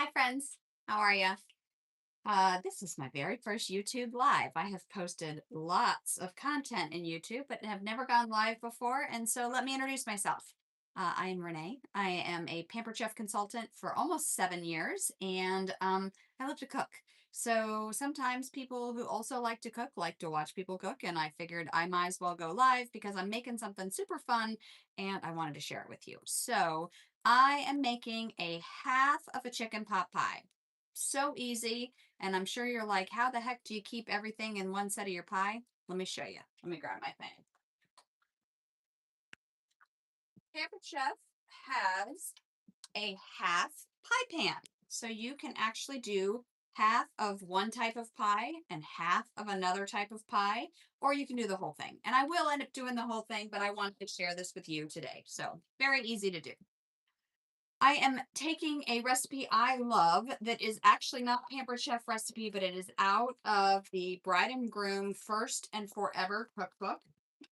Hi, friends. How are you? This is my very first YouTube live. I have posted lots of content in YouTube, but have never gone live before. And so let me introduce myself. I am Renee. I am a Pampered Chef consultant for almost 7 years, and I love to cook. So sometimes people who also like to cook like to watch people cook, and I figured I might as well go live because I'm making something super fun and I wanted to share it with you. So I am making a half of a chicken pot pie. So easy. And I'm sure you're like, how the heck do you keep everything in one set of your pie? Let me show you. Let me grab my thing. Pampered Chef has a half pie pan. So you can actually do half of one type of pie and half of another type of pie, or you can do the whole thing. And I will end up doing the whole thing, but I wanted to share this with you today. So very easy to do. I am taking a recipe I love that is actually not Pampered Chef recipe, but it is out of the Bride and Groom First and Forever cookbook.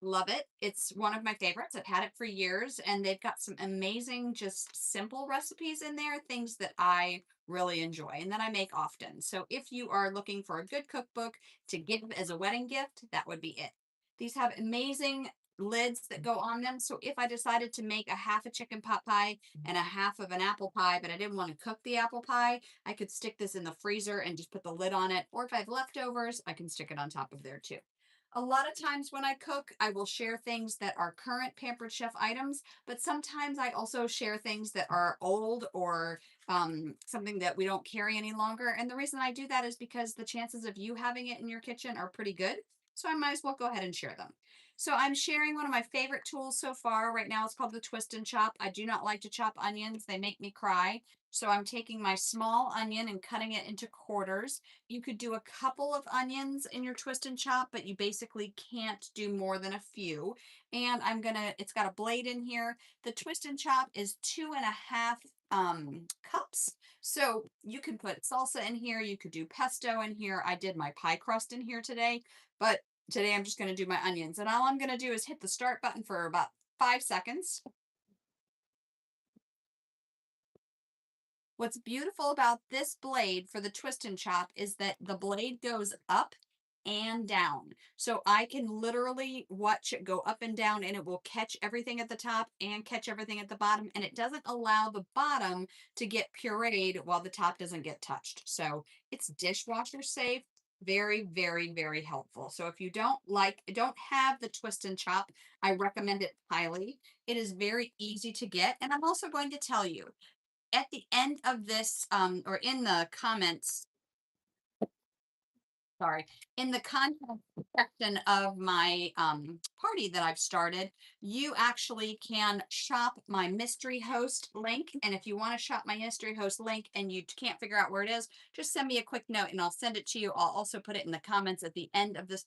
Love it. It's one of my favorites. I've had it for years, and they've got some amazing, just simple recipes in there, things that I really enjoy and that I make often. So if you are looking for a good cookbook to give as a wedding gift, that would be it. These have amazing lids that go on them. So if I decided to make a half a chicken pot pie and a half of an apple pie, but I didn't want to cook the apple pie, I could stick this in the freezer and just put the lid on it. Or if I have leftovers, I can stick it on top of there too. A lot of times when I cook, I will share things that are current Pampered Chef items, but sometimes I also share things that are old or something that we don't carry any longer. And the reason I do that is because the chances of you having it in your kitchen are pretty good. So I might as well go ahead and share them. So I'm sharing one of my favorite tools so far. Right now it's called the Twist and Chop. I do not like to chop onions. They make me cry. So I'm taking my small onion and cutting it into quarters. You could do a couple of onions in your Twist and Chop, but you basically can't do more than a few. And it's got a blade in here. The Twist and Chop is 2.5 cups. So you can put salsa in here. You could do pesto in here. I did my pie crust in here today, but today I'm just going to do my onions. And all I'm going to do is hit the start button for about 5 seconds. What's beautiful about this blade for the Twist and Chop is that the blade goes up and down. So I can literally watch it go up and down, and it will catch everything at the top and catch everything at the bottom. And it doesn't allow the bottom to get pureed while the top doesn't get touched. So it's dishwasher safe. Very, very, very helpful. So if you don't have the Twist and Chop, I recommend it highly. It is very easy to get. And I'm also going to tell you, at the end of this, or in the comments, sorry, in the content section of my party that I've started, you actually can shop my mystery host link. And if you want to shop my mystery host link and you can't figure out where it is, just send me a quick note and I'll send it to you. I'll also put it in the comments at the end of this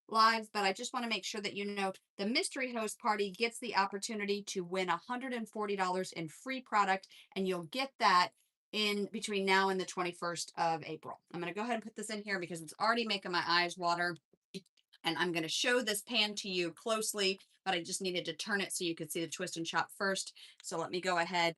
live, but I just want to make sure that you know the mystery host party gets the opportunity to win $140 in free product, and you'll get that in between now and the 21st of April. I'm going to go ahead and put this in here because it's already making my eyes water. And I'm going to show this pan to you closely, but I just needed to turn it so you could see the Twist and Chop first. So let me go ahead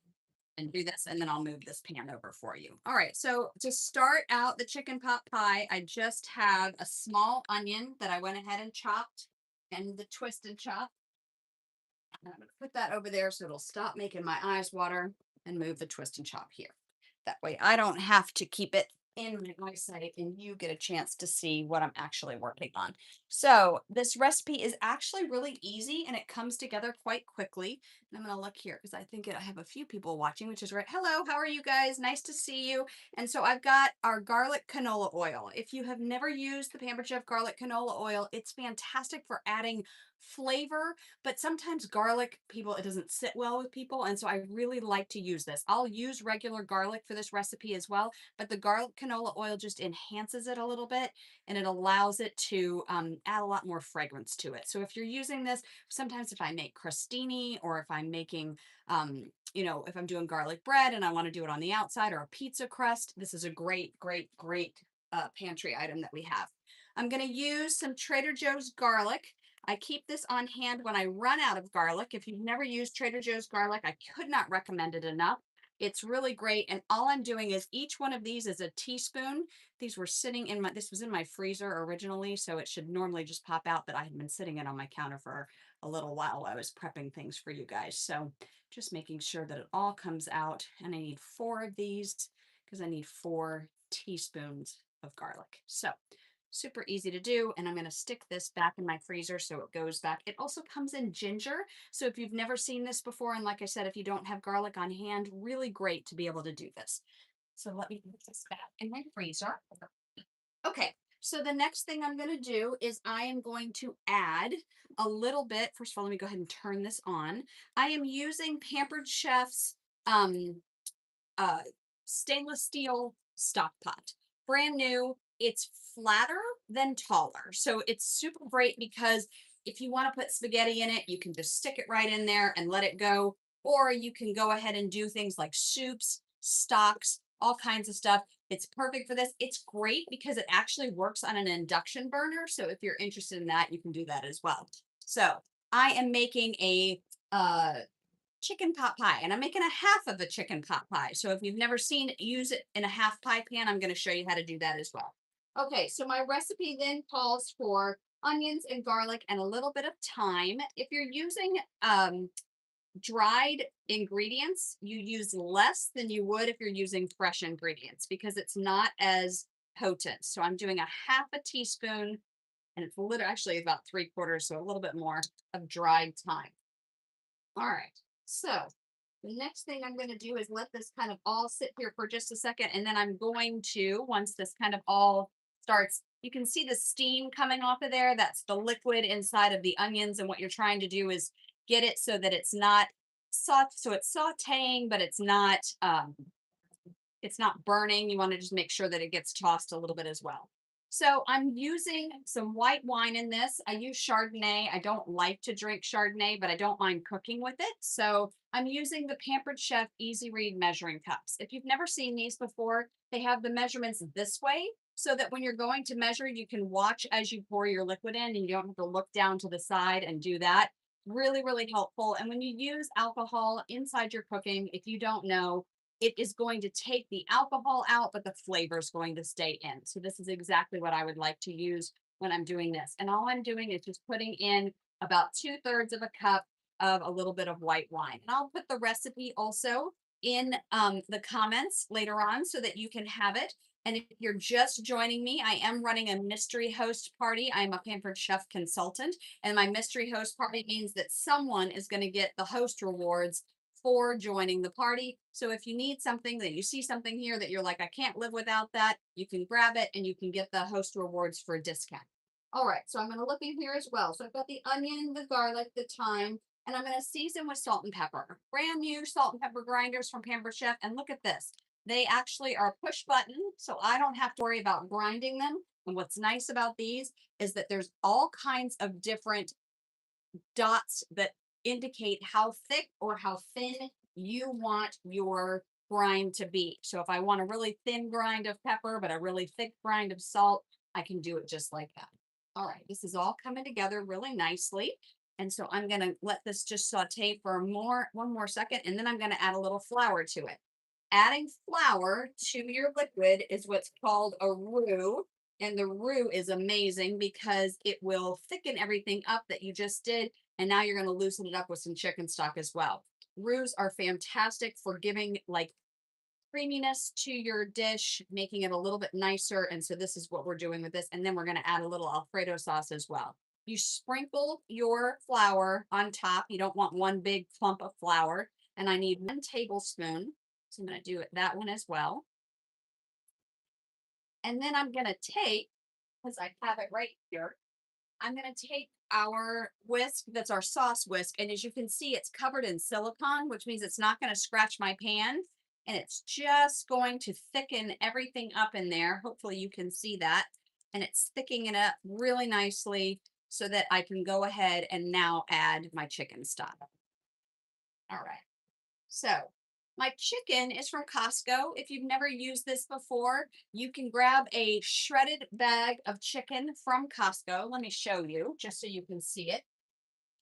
and do this, and then I'll move this pan over for you. All right, so to start out the chicken pot pie, I just have a small onion that I went ahead and chopped, and the Twist and Chop. And I'm going to put that over there so it'll stop making my eyes water, and move the Twist and Chop here. That way I don't have to keep it in my eyesight and you get a chance to see what I'm actually working on. So this recipe is actually really easy and it comes together quite quickly. And I'm going to look here because I think I have a few people watching, which is right. Hello, how are you guys? Nice to see you. And so I've got our garlic canola oil. If you have never used the Pampered Chef garlic canola oil, it's fantastic for adding flavor, but sometimes garlic, it doesn't sit well with people, and so I really like to use this. I'll use regular garlic for this recipe as well, but the garlic canola oil just enhances it a little bit, and it allows it to add a lot more fragrance to it. So if you're using this, sometimes if I make crostini, or if I'm making if I'm doing garlic bread and I want to do it on the outside, or a pizza crust, this is a great, great, great pantry item that we have. I'm going to use some Trader Joe's garlic. I keep this on hand when I run out of garlic. If you've never used Trader Joe's garlic, I could not recommend it enough. It's really great. And all I'm doing is each one of these is a teaspoon. These were sitting in this was in my freezer originally, so it should normally just pop out, but I had been sitting it on my counter for a little while while I was prepping things for you guys. So just making sure that it all comes out. And I need 4 of these because I need 4 teaspoons of garlic. So super easy to do. And I'm going to stick this back in my freezer so it goes back. It also comes in ginger. So if you've never seen this before, and like I said, if you don't have garlic on hand, really great to be able to do this. So let me put this back in my freezer. Okay. So the next thing I'm going to do is I am going to add a little bit. First of all, let me go ahead and turn this on. I am using Pampered Chef's um, uh, stainless steel stock pot. Brand new. It's flatter than taller. So it's super great because if you want to put spaghetti in it, you can just stick it right in there and let it go. Or you can go ahead and do things like soups, stocks, all kinds of stuff. It's perfect for this. It's great because it actually works on an induction burner. So if you're interested in that, you can do that as well. So I am making a chicken pot pie, and I'm making a half of a chicken pot pie. So if you've never seen it, use it in a half pie pan, I'm going to show you how to do that as well. Okay, so my recipe then calls for onions and garlic and a little bit of thyme. If you're using dried ingredients, you use less than you would if you're using fresh ingredients because it's not as potent. So I'm doing a half a teaspoon, and it's literally actually about 3/4, so a little bit more of dried thyme. All right. So the next thing I'm going to do is let this kind of all sit here for just a second. And then I'm going to, once this kind of all starts, you can see the steam coming off of there. That's the liquid inside of the onions. And what you're trying to do is get it so that it's not so it's sauteing, but it's not burning. You want to just make sure that it gets tossed a little bit as well. So I'm using some white wine in this. I use Chardonnay. I don't like to drink Chardonnay, but I don't mind cooking with it. So I'm using the Pampered Chef Easy Read measuring cups. If you've never seen these before, they have the measurements this way so that when you're going to measure, you can watch as you pour your liquid in and you don't have to look down to the side and do that. Really, really helpful. And when you use alcohol inside your cooking, if you don't know, it is going to take the alcohol out, but the flavor is going to stay in. So this is exactly what I would like to use when I'm doing this. And all I'm doing is just putting in about 2/3 of a cup of a little bit of white wine. And I'll put the recipe also in the comments later on so that you can have it. And if you're just joining me, I am running a mystery host party. I'm a Pampered Chef consultant, and my mystery host party means that someone is going to get the host rewards for joining the party. So if you need something that you see something here that you're like, I can't live without that, you can grab it and you can get the host rewards for a discount. All right, so I'm going to look in here as well. So I've got the onion, the garlic, the thyme, and I'm going to season with salt and pepper. Brand new salt and pepper grinders from Pampered Chef. And look at this. They actually are push button, so I don't have to worry about grinding them. And what's nice about these is that there's all kinds of different dots that indicate how thick or how thin you want your grind to be. So if I want a really thin grind of pepper, but a really thick grind of salt, I can do it just like that. All right, this is all coming together really nicely. And so I'm going to let this just saute for one more second, and then I'm going to add a little flour to it. Adding flour to your liquid is what's called a roux. And the roux is amazing because it will thicken everything up that you just did. And now you're going to loosen it up with some chicken stock as well. Roux are fantastic for giving like creaminess to your dish, making it a little bit nicer. And so this is what we're doing with this. And then we're going to add a little Alfredo sauce as well. You sprinkle your flour on top. You don't want one big clump of flour. And I need 1 tablespoon. So I'm going to do it that one as well. And then I'm going to take, because I have it right here, I'm going to take our whisk, that's our sauce whisk. And as you can see, it's covered in silicone, which means it's not going to scratch my pan. And it's just going to thicken everything up in there. Hopefully you can see that. And it's thickening it up really nicely so that I can go ahead and now add my chicken stock. All right. So my chicken is from Costco. If you've never used this before, you can grab a shredded bag of chicken from Costco. Let me show you just so you can see it.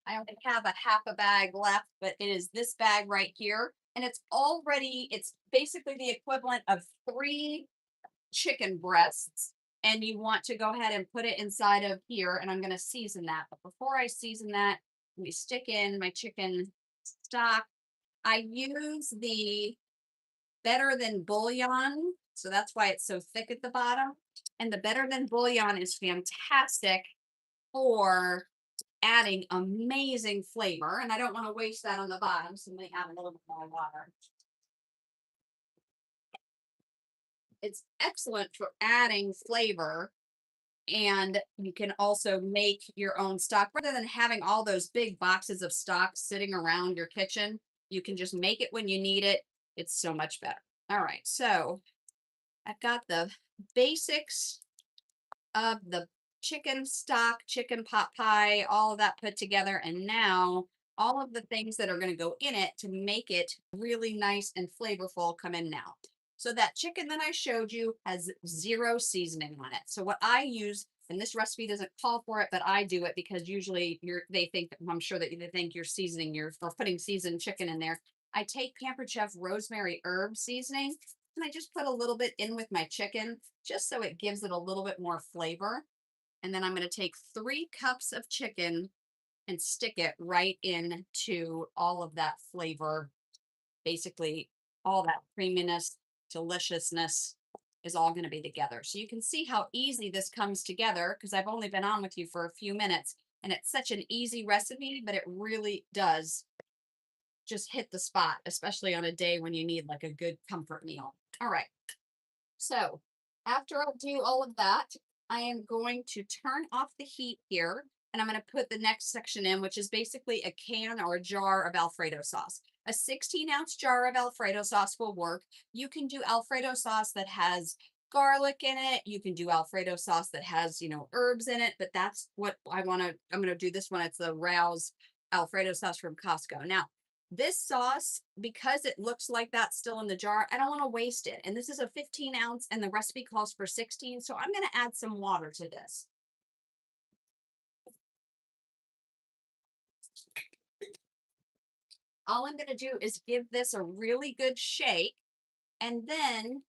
I only have a half a bag left, but it is this bag right here. and it's basically the equivalent of 3 chicken breasts. And you want to go ahead and put it inside of here, and I'm going to season that. But before I season that, let me stick in my chicken stock. I use the Better Than bouillon, so that's why it's so thick at the bottom. And the Better Than bouillon is fantastic for adding amazing flavor. And I don't want to waste that on the bottom, so let me add a little bit more water. It's excellent for adding flavor, and you can also make your own stock rather than having all those big boxes of stock sitting around your kitchen. You can just make it when you need it. It's so much better. All right, so I've got the basics of the chicken stock, chicken pot pie, all of that put together, and now all of the things that are going to go in it to make it really nice and flavorful come in now. So that chicken that I showed you has 0 seasoning on it. So what I use, and this recipe doesn't call for it, but I do it because usually they think, I'm sure that they think you're seasoning or putting seasoned chicken in there. I take Pampered Chef rosemary herb seasoning, and I just put a little bit in with my chicken just so it gives it a little bit more flavor. And then I'm going to take 3 cups of chicken and stick it right into all of that flavor. Basically, all that creaminess, deliciousness is all going to be together. So you can see how easy this comes together because I've only been on with you for a few minutes, and it's such an easy recipe, but it really does just hit the spot, especially on a day when you need like a good comfort meal. All right. So after I do all of that, I am going to turn off the heat here, and I'm going to put the next section in, which is basically a can or a jar of Alfredo sauce. A 16-ounce jar of Alfredo sauce will work. You can do Alfredo sauce that has garlic in it. You can do Alfredo sauce that has, herbs in it, but that's what I'm going to do this one. It's the Rouse Alfredo sauce from Costco. Now, this sauce, because it looks like that still in the jar, I don't want to waste it. And this is a 15-ounce and the recipe calls for 16. So I'm going to add some water to this. All I'm going to do is give this a really good shake. And then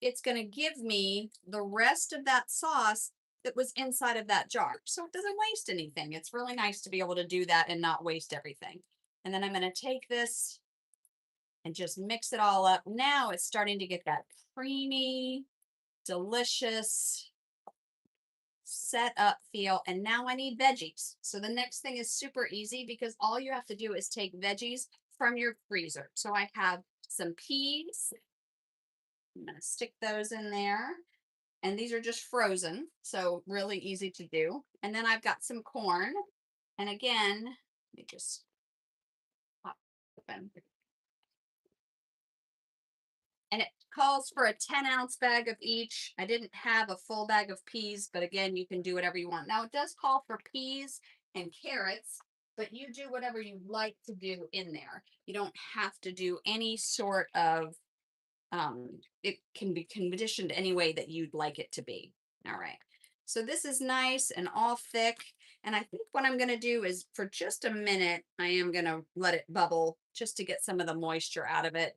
it's going to give me the rest of that sauce that was inside of that jar. So it doesn't waste anything. It's really nice to be able to do that and not waste everything. And then I'm going to take this and just mix it all up. Now it's starting to get that creamy, delicious, set up feel. And now I need veggies. So the next thing is super easy because all you have to do is take veggies from your freezer. So I have some peas. I'm going to stick those in there. And these are just frozen, so really easy to do. And then I've got some corn. And again, let me just pop open. And it calls for a 10-ounce bag of each. I didn't have a full bag of peas, but again, you can do whatever you want. Now, it does call for peas and carrots, but you do whatever you like to do in there. You don't have to do any sort of, it can be conditioned any way that you'd like it to be. All right. So this is nice and all thick. And I think what I'm going to do is for just a minute, I am going to let it bubble just to get some of the moisture out of it,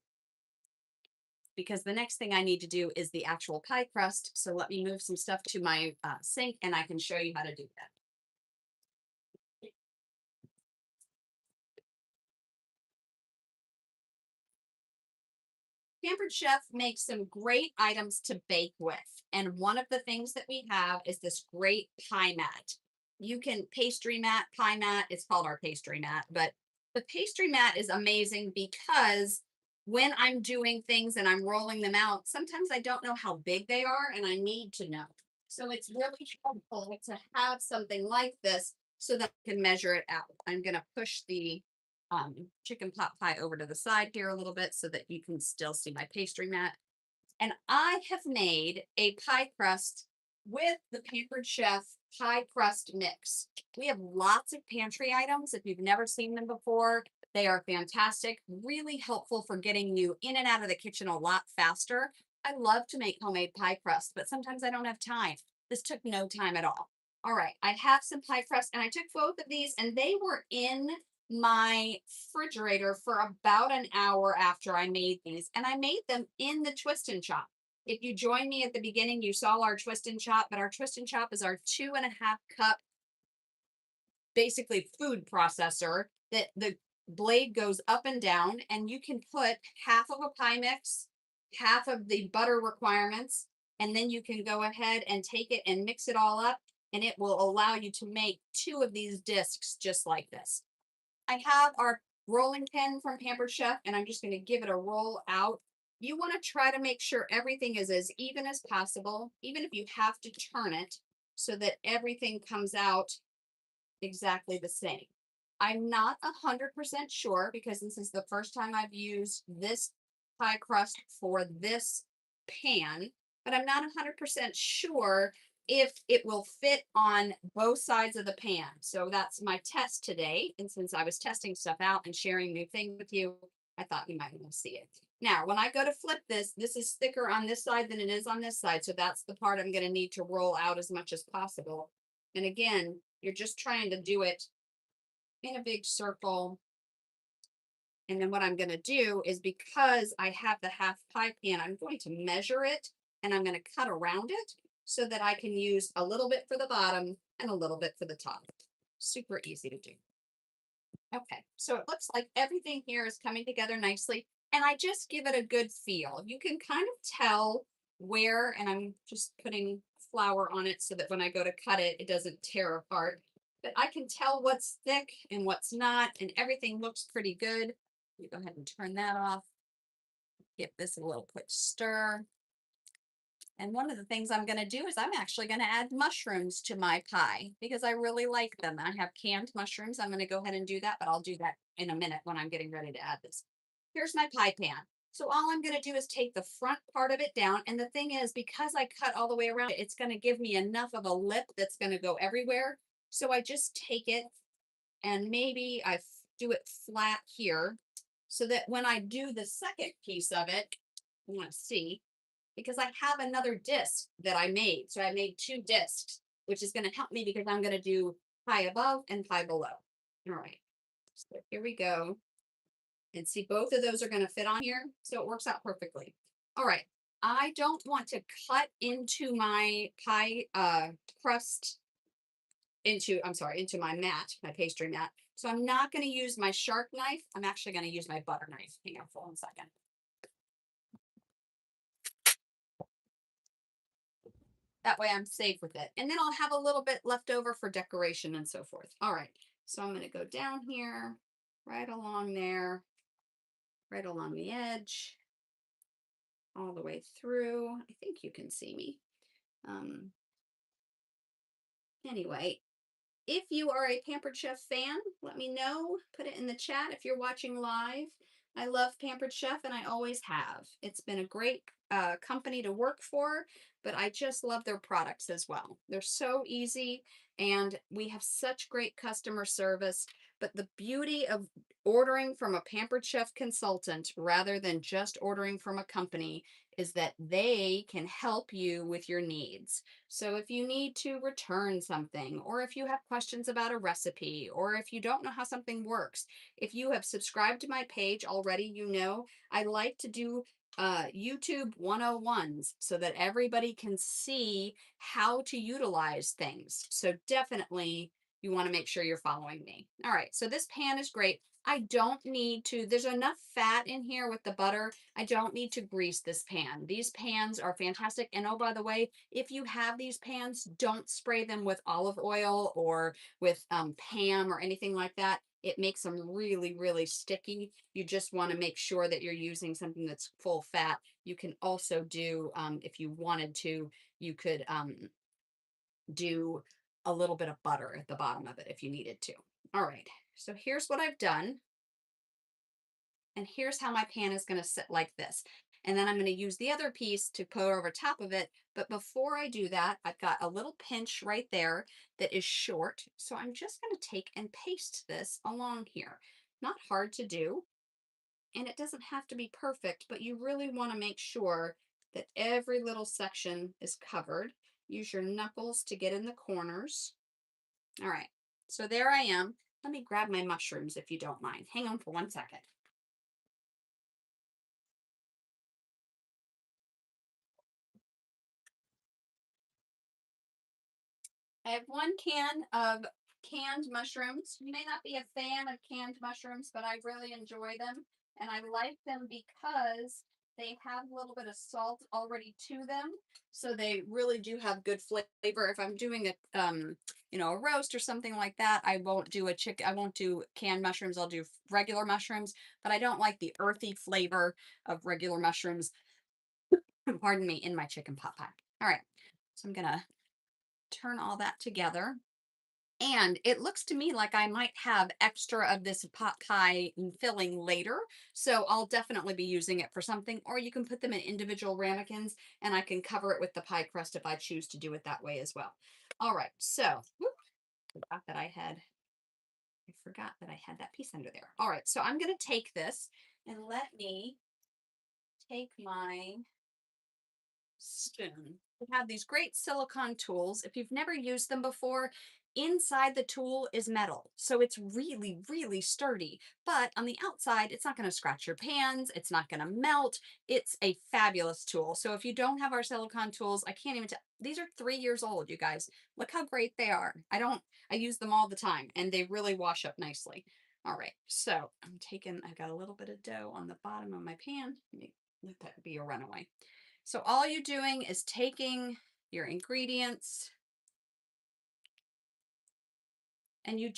because the next thing I need to do is the actual pie crust. So let me move some stuff to my sink and I can show you how to do that. Pampered Chef makes some great items to bake with. And one of the things that we have is this great pie mat. You can pastry mat, pie mat. It's called our pastry mat, but the pastry mat is amazing because when I'm doing things and I'm rolling them out, sometimes I don't know how big they are and I need to know. So it's really helpful to have something like this so that I can measure it out. I'm going to push the chicken pot pie over to the side here a little bit so that you can still see my pastry mat. And I have made a pie crust with the Pampered Chef pie crust mix. We have lots of pantry items. If you've never seen them before, they are fantastic, really helpful for getting you in and out of the kitchen a lot faster. I love to make homemade pie crust, but sometimes I don't have time. This took no time at all. All right, I have some pie crust and I took both of these and they were in my refrigerator for about an hour after I made these, and I made them in the Twist and Chop. If you joined me at the beginning, you saw our Twist and Chop, but our Twist and Chop is our 2.5 cup basically food processor that the blade goes up and down, and you can put half of a pie mix, half of the butter requirements, and then you can go ahead and take it and mix it all up, and it will allow you to make 2 of these discs just like this. I have our rolling pin from Pampered Chef, and I'm just going to give it a roll out. You want to try to make sure everything is as even as possible, even if you have to turn it so that everything comes out exactly the same. I'm not 100% sure because this is the first time I've used this pie crust for this pan, but I'm not 100% sure if it will fit on both sides of the pan. So that's my test today. And since I was testing stuff out and sharing new things with you, I thought you might want to see it. Now, when I go to flip this, this is thicker on this side than it is on this side. So that's the part I'm going to need to roll out as much as possible. And again, you're just trying to do it in a big circle. And then what I'm going to do is, because I have the half pie pan, I'm going to measure it and I'm going to cut around it so that I can use a little bit for the bottom and a little bit for the top. Super easy to do. Okay, so it looks like everything here is coming together nicely, and I just give it a good feel. You can kind of tell where, and I'm just putting flour on it so that when I go to cut it, it doesn't tear apart. But I can tell what's thick and what's not, and everything looks pretty good. Let me go ahead and turn that off. Give this a little quick stir. And one of the things I'm going to do is I'm actually going to add mushrooms to my pie because I really like them. I have canned mushrooms. I'm going to go ahead and do that, but I'll do that in a minute when I'm getting ready to add this. Here's my pie pan. So all I'm going to do is take the front part of it down. And the thing is, because I cut all the way around, it's going to give me enough of a lip that's going to go everywhere. So I just take it and maybe I do it flat here so that when I do the second piece of it, I want to see, because I have another disc that I made. So I made 2 discs, which is going to help me because I'm going to do pie above and pie below. All right. So here we go. And see, both of those are going to fit on here. So it works out perfectly. All right. I don't want to cut into my pie crust into my mat, my pastry mat. So I'm not going to use my sharp knife. I'm actually going to use my butter knife. Hang on for 1 second. That way I'm safe with it. And then I'll have a little bit left over for decoration and so forth. All right. So I'm going to go down here, right along there, right along the edge, all the way through. I think you can see me. Anyway, if you are a Pampered Chef fan, let me know. Put it in the chat if you're watching live. I love Pampered Chef, and I always have. It's been a great company to work for, but I just love their products as well. They're so easy, and we have such great customer service. But the beauty of ordering from a Pampered Chef consultant rather than just ordering from a company is that they can help you with your needs. So if you need to return something, or if you have questions about a recipe, or if you don't know how something works, if you have subscribed to my page already, you know I like to do YouTube 101s so that everybody can see how to utilize things. So definitely you want to make sure you're following me. All right, so this pan is great. I don't need to, there's enough fat in here with the butter. I don't need to grease this pan. These pans are fantastic. And oh, by the way, if you have these pans, don't spray them with olive oil or with Pam or anything like that. It makes them really, really sticky. You just want to make sure that you're using something that's full fat. You can also do, if you wanted to, you could do a little bit of butter at the bottom of it if you needed to. All right, so here's what I've done. And here's how my pan is going to sit like this. And then I'm going to use the other piece to put over top of it. But before I do that, I've got a little pinch right there that is short. So I'm just going to take and paste this along here. Not hard to do. And it doesn't have to be perfect, but you really want to make sure that every little section is covered. Use your knuckles to get in the corners. All right, so there I am. Let me grab my mushrooms if you don't mind. Hang on for 1 second. I have 1 can of canned mushrooms. You may not be a fan of canned mushrooms, but I really enjoy them. And I like them because they have a little bit of salt already to them. So they really do have good flavor. If I'm doing a roast or something like that, I won't do I won't do canned mushrooms. I'll do regular mushrooms, but I don't like the earthy flavor of regular mushrooms, pardon me, in my chicken pot pie. All right. So I'm going to turn all that together. And it looks to me like I might have extra of this pot pie filling later. So I'll definitely be using it for something, or you can put them in individual ramekins and I can cover it with the pie crust if I choose to do it that way as well. All right. So I forgot that I had that piece under there. All right. So I'm going to take this and let me take my spoon. We have these great silicone tools. If you've never used them before, inside the tool is metal. So it's really, really sturdy. But on the outside, it's not going to scratch your pans. It's not going to melt. It's a fabulous tool. So if you don't have our silicone tools, I can't even tell. These are 3 years old, you guys. Look how great they are. I use them all the time and they really wash up nicely. All right. So I've got a little bit of dough on the bottom of my pan. Let that be a runaway. So all you're doing is taking your ingredients and you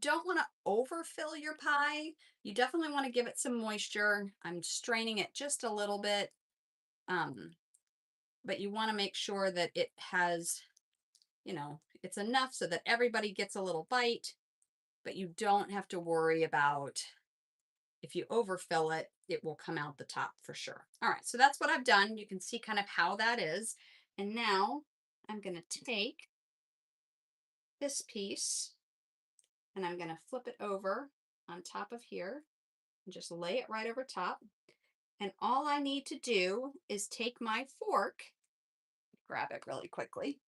don't want to overfill your pie. You definitely want to give it some moisture. I'm straining it just a little bit. But you want to make sure that it has, it's enough so that everybody gets a little bite, but you don't have to worry about if you overfill it, it will come out the top for sure. All right, so that's what I've done. You can see kind of how that is. And now I'm going to take this piece and I'm going to flip it over on top of here and just lay it right over top. And all I need to do is take my fork, grab it really quickly.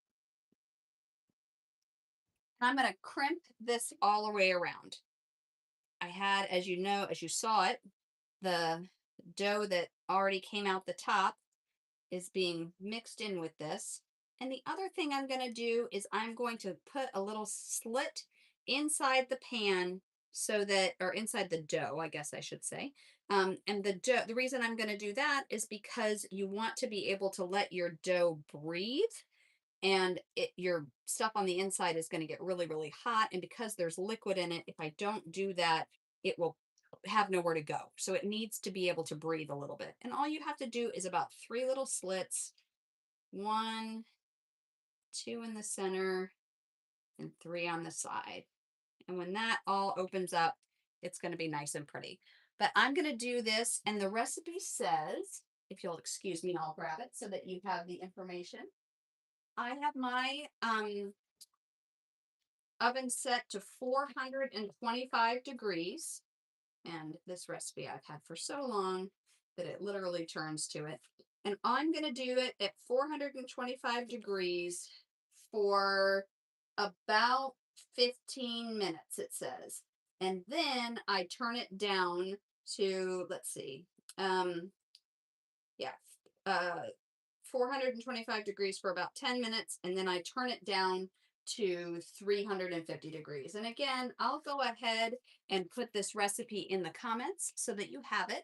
And I'm going to crimp this all the way around. I had, as you saw it, the dough that already came out the top is being mixed in with this. And the other thing I'm going to do is I'm going to put a little slit inside the pan or inside the dough, I guess I should say. And the reason I'm going to do that is because you want to be able to let your dough breathe, and your stuff on the inside is going to get really, really hot. And because there's liquid in it, if I don't do that, it will have nowhere to go. So it needs to be able to breathe a little bit. And all you have to do is about 3 little slits, 1, 2 in the center, and 3 on the side. And when that all opens up, it's going to be nice and pretty. But I'm going to do this, and the recipe says, if you'll excuse me, I'll grab it so that you have the information. I have my oven set to 425 degrees. And this recipe I've had for so long that it literally turns to it. And I'm going to do it at 425 degrees for about 15 minutes, it says. And then I turn it down to, let's see, yeah, uh, 425 degrees for about 10 minutes, and then I turn it down to 350 degrees. And again, I'll go ahead and put this recipe in the comments so that you have it.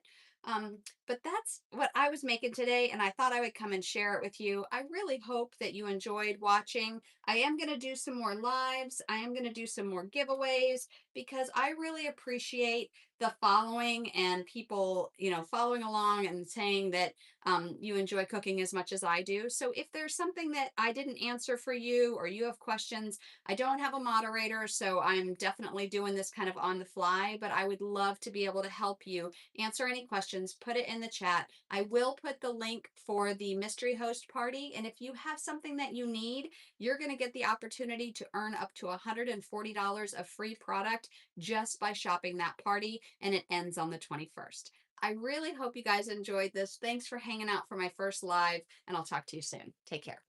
But that's what I was making today, and I thought I would come and share it with you. I really hope that you enjoyed watching. I am going to do some more lives. I am going to do some more giveaways because I really appreciate the following and people, following along and saying that you enjoy cooking as much as I do. So if there's something that I didn't answer for you or you have questions, I don't have a moderator, so I'm definitely doing this kind of on the fly, but I would love to be able to help you answer any questions. Put it in the chat. I will put the link for the mystery host party. And if you have something that you need, you're going to get the opportunity to earn up to $140 of free product just by shopping that party. And it ends on the 21st. I really hope you guys enjoyed this. Thanks for hanging out for my first live, and I'll talk to you soon. Take care.